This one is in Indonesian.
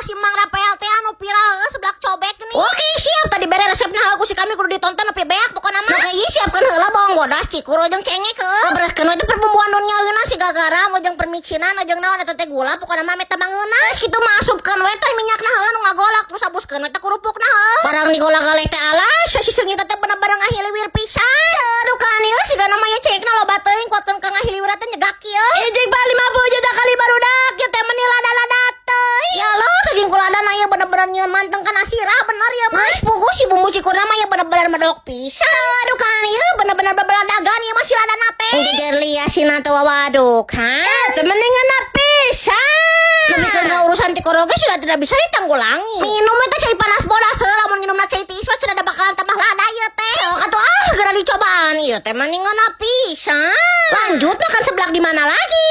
si Mang Rafael teh anu viral seblak cobek nih. Oke, siap. Tadi bere resepna aku si kami kudu ditonton nepi beak pokona mah. Oke, siapkan heula bawang bodas cikuru jeung cengek heuh. Bereskeun we teh perbumbuan nu nyaeuna siga garam jeung permicinan jeung naon eta teh gula pokona mah meta mangeuna. Geus kitu mah asupkeun we teh minyakna heuh nu ngagolak terus abuskeun we teh kerupukna heuh. Barang digolak galek teh alas si seungit teh bener-bener ngahiliwir pisan. Aduh kan ieu siga namanya cengekna loba teuing kuateun ka ngahiliwir teh nyegak kieu. Jeung 50 juta kali barudak ieu teh meni lada-lada teuing. Ya lo saking kuladana ieu bener-bener nyieun manteng kana sirah bener ya mah. Geus puguh si bumbu cikurna mah ieu bener-bener medok pisan. Aduh kan ieu bener-bener bebaladagan ieu mah si ladana teh. Jejer liasina teh wawaduk, ha? Teh mendingan pisan. Tapi kan urusan tikoroge sudah tidak bisa ditanggulangi. Minum itu cai panas bodas lamun minumna cai tiswa sudah ada bakalan tambah lada ieu teh. Sok atuh segera dicobaan ieu teh mendingan pisan. Lanjut makan seblak di mana lagi?